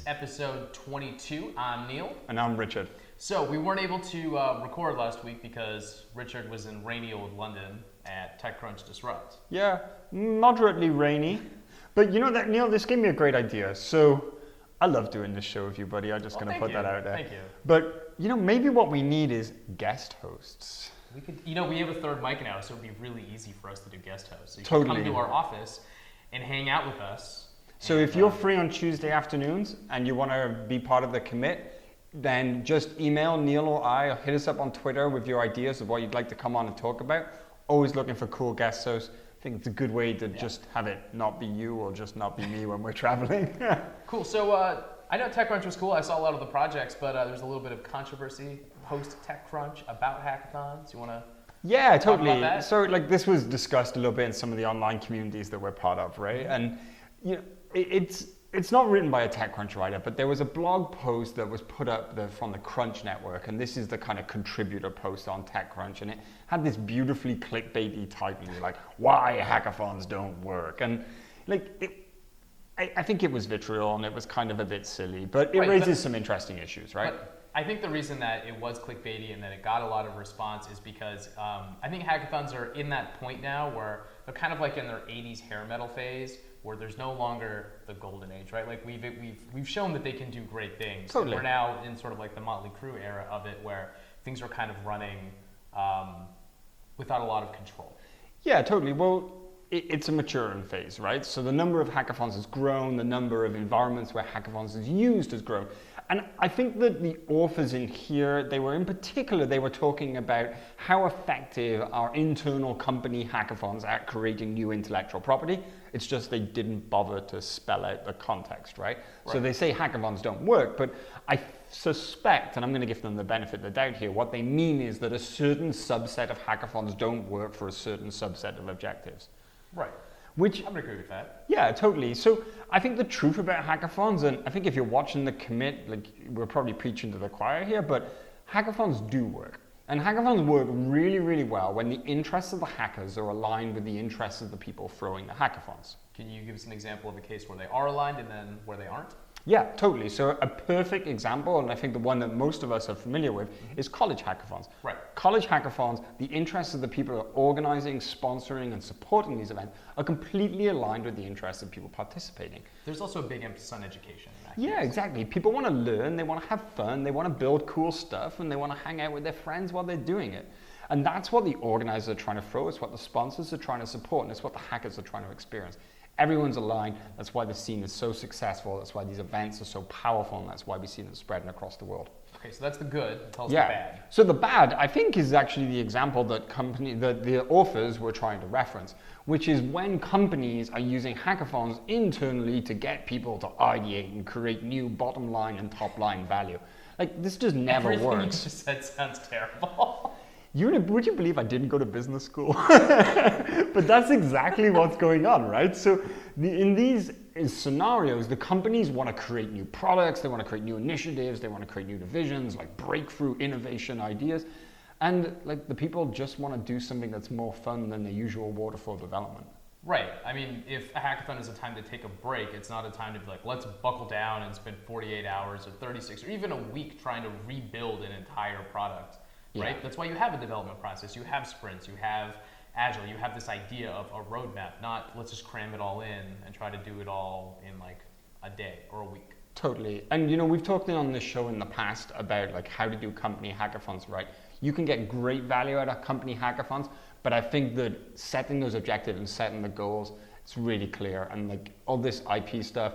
is episode 22. I'm Neil. And I'm Richard. So we weren't able to record last week because Richard was in rainy old London at TechCrunch Disrupt. Yeah, moderately rainy. But you know that, Neil, this gave me a great idea. So I love doing this show with you, buddy. I'm just going to put that out there. Thank you. But, maybe what we need is guest hosts. We could, we have a third mic now, so it'd be really easy for us to do guest hosts. So you Totally. can come to our office and hang out with us. So if you're free on Tuesday afternoons and you want to be part of the commit, then just email Neil or I, or hit us up on Twitter with your ideas of what you'd like to come on and talk about. Always looking for cool guest hosts. I think it's a good way to just have it not be you or just not be me when we're traveling. Cool. So I know TechCrunch was cool. I saw a lot of the projects, but there's a little bit of controversy post TechCrunch about hackathons. You want to? Yeah, talk totally. about that? So this was discussed a little bit in some of the online communities that we're part of, right? And it's not written by a TechCrunch writer, but there was a blog post that was put up from the Crunch Network, and this is the kind of contributor post on TechCrunch, and it had this beautifully clickbaity title, like "Why Hackathons Don't Work," and I think it was vitriol and it was kind of a bit silly, but it raises some interesting issues, right? But I think the reason that it was clickbaity and that it got a lot of response is because I think hackathons are in that point now where they're kind of like in their 80s hair metal phase, where there's no longer the golden age, right? Like we've shown that they can do great things. Totally. We're now in sort of like the Motley Crue era of it, where things are kind of running without a lot of control. Yeah, totally. Well, it's a maturing phase, right? So the number of hackathons has grown, the number of environments where hackathons is used has grown. And I think that the authors in here, they were talking about how effective are internal company hackathons at creating new intellectual property. It's just they didn't bother to spell out the context, right? So they say hackathons don't work, but I suspect, and I'm going to give them the benefit of the doubt here, what they mean is that a certain subset of hackathons don't work for a certain subset of objectives. Right. Which, I would agree with that. Yeah, totally. So I think the truth about hackathons, and I think if you're watching the commit, we're probably preaching to the choir here, but hackathons do work. And hackathons work really, really well when the interests of the hackers are aligned with the interests of the people throwing the hackathons. Can you give us an example of a case where they are aligned and then where they aren't? Yeah, totally. So a perfect example, and I think the one that most of us are familiar with, is college hackathons. Right. College hackathons, the interests of the people who are organizing, sponsoring, and supporting these events are completely aligned with the interests of people participating. There's also a big emphasis on education in that Yeah, case. exactly. People want to learn, they want to have fun, they want to build cool stuff, and they want to hang out with their friends while they're doing it. And that's what the organizers are trying to throw, it's what the sponsors are trying to support, and it's what the hackers are trying to experience. Everyone's aligned. That's why the scene is so successful. That's why these events are so powerful, and that's why we see them spreading across the world. Okay, so that's the good. Tell us the bad. So the bad, I think, is actually the example that the authors were trying to reference, which is when companies are using hackathons internally to get people to ideate and create new bottom line and top line value. This just never Everything works. you just said sounds terrible. Would you believe I didn't go to business school? But that's exactly what's going on, right? So in these scenarios, the companies want to create new products, they want to create new initiatives, they want to create new divisions, like breakthrough innovation ideas. And the people just want to do something that's more fun than the usual waterfall development. Right. I mean, if a hackathon is a time to take a break, it's not a time to be like, let's buckle down and spend 48 hours or 36 or even a week trying to rebuild an entire product. Right? Yeah. That's why you have a development process. You have sprints, you have agile, you have this idea of a roadmap, not let's just cram it all in and try to do it all in a day or a week. Totally. And we've talked on this show in the past about how to do company hackathons, right? You can get great value out of company hackathons, but I think that setting those objectives and setting the goals, it's really clear. And all this IP stuff,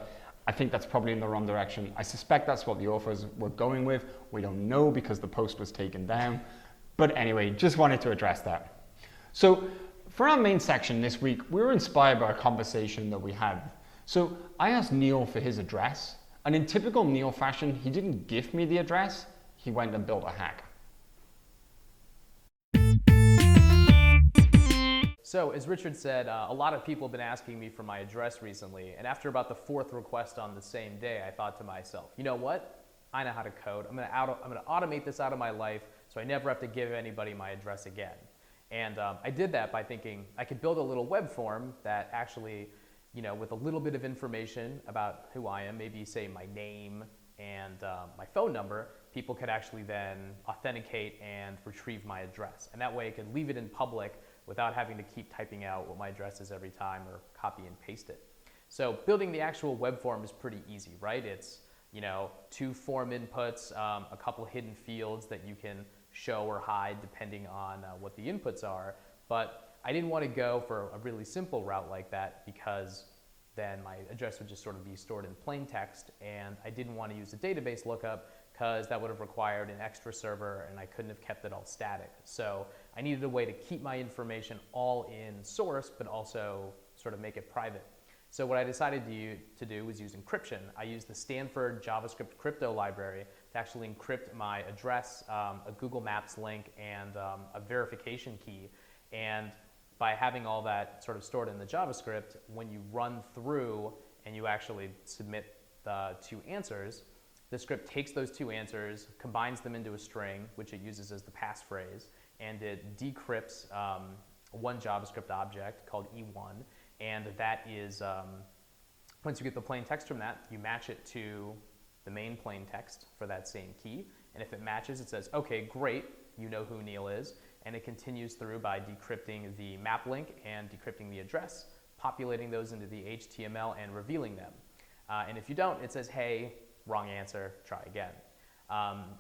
I think that's probably in the wrong direction. I suspect that's what the authors were going with. We don't know because the post was taken down. But anyway, just wanted to address that. So for our main section this week, we were inspired by a conversation that we had. So I asked Neil for his address, and in typical Neil fashion, he didn't give me the address, he went and built a hack. So, as Richard said, a lot of people have been asking me for my address recently, and after about the fourth request on the same day, I thought to myself, you know what? I know how to code. I'm going to automate this out of my life so I never have to give anybody my address again. And I did that by thinking I could build a little web form that actually with a little bit of information about who I am, maybe say my name and my phone number, people could actually then authenticate and retrieve my address. And that way I could leave it in public without having to keep typing out what my address is every time or copy and paste it. So building the actual web form is pretty easy, right? It's 2 form inputs, a couple hidden fields that you can show or hide depending on what the inputs are. But I didn't want to go for a really simple route like that because then my address would just sort of be stored in plain text, and I didn't want to use a database lookup because that would have required an extra server and I couldn't have kept it all static. So I needed a way to keep my information all in source but also sort of make it private. So what I decided to do was use encryption. I used the Stanford JavaScript crypto library to actually encrypt my address, a Google Maps link, and a verification key. And by having all that sort of stored in the JavaScript, when you run through and you actually submit the 2 answers, the script takes those 2 answers, combines them into a string, which it uses as the passphrase, and it decrypts one JavaScript object called E1. And that is, once you get the plain text from that, you match it to the main plain text for that same key. And if it matches, it says, okay, great, you know who Neil is. And it continues through by decrypting the map link and decrypting the address, populating those into the HTML and revealing them. And if you don't, it says, hey, wrong answer, try again.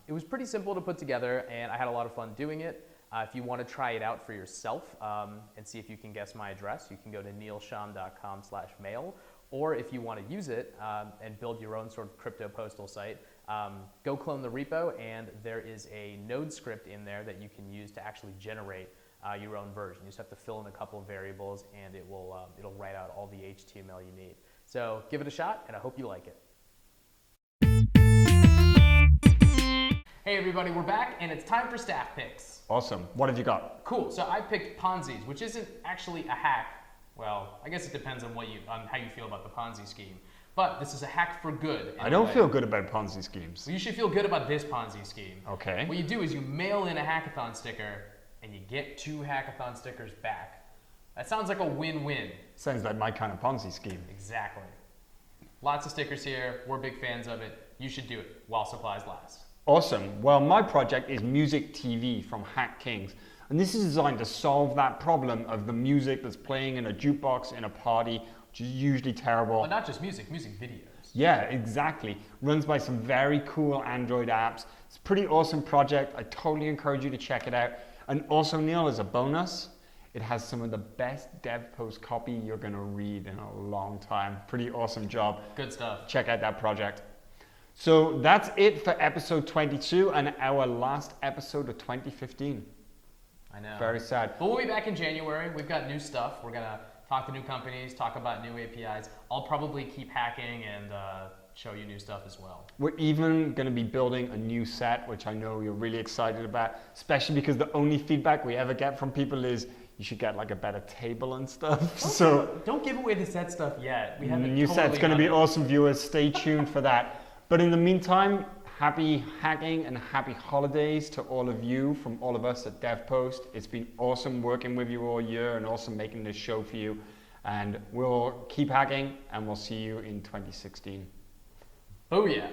It was pretty simple to put together, and I had a lot of fun doing it. If you want to try it out for yourself and see if you can guess my address, you can go to neilsham.com/mail. Or if you want to use it and build your own sort of crypto postal site, go clone the repo, and there is a Node script in there that you can use to actually generate your own version. You just have to fill in a couple of variables, and it'll write out all the HTML you need. So give it a shot, and I hope you like it. Hey everybody, we're back, and it's time for staff picks. Awesome. What have you got? Cool. So I picked Ponzi's, which isn't actually a hack. Well, I guess it depends on how you feel about the Ponzi scheme. But this is a hack for good. I don't feel good about Ponzi schemes. Well, you should feel good about this Ponzi scheme. Okay. What you do is you mail in a hackathon sticker, and you get 2 hackathon stickers back. That sounds like a win-win. Sounds like my kind of Ponzi scheme. Exactly. Lots of stickers here. We're big fans of it. You should do it while supplies last. Awesome. Well, my project is Music TV from Hack Kings. And this is designed to solve that problem of the music that's playing in a jukebox in a party, which is usually terrible. Well, not just music videos. Yeah, exactly. Runs by some very cool Android apps. It's a pretty awesome project. I totally encourage you to check it out. And also, Neil, as a bonus, it has some of the best dev post copy you're going to read in a long time. Pretty awesome job. Good stuff. Check out that project. So that's it for episode 22 and our last episode of 2015. I know. Very sad. But we'll be back in January. We've got new stuff. We're going to talk to new companies, talk about new APIs. I'll probably keep hacking and show you new stuff as well. We're even going to be building a new set, which I know you're really excited about, especially because the only feedback we ever get from people is you should get like a better table and stuff. Don't give away the set stuff yet. We haven't. The new set's going to be awesome, viewers. Stay tuned for that. But in the meantime, happy hacking and happy holidays to all of you from all of us at DevPost. It's been awesome working with you all year and awesome making this show for you. And we'll keep hacking and we'll see you in 2016. Oh yeah.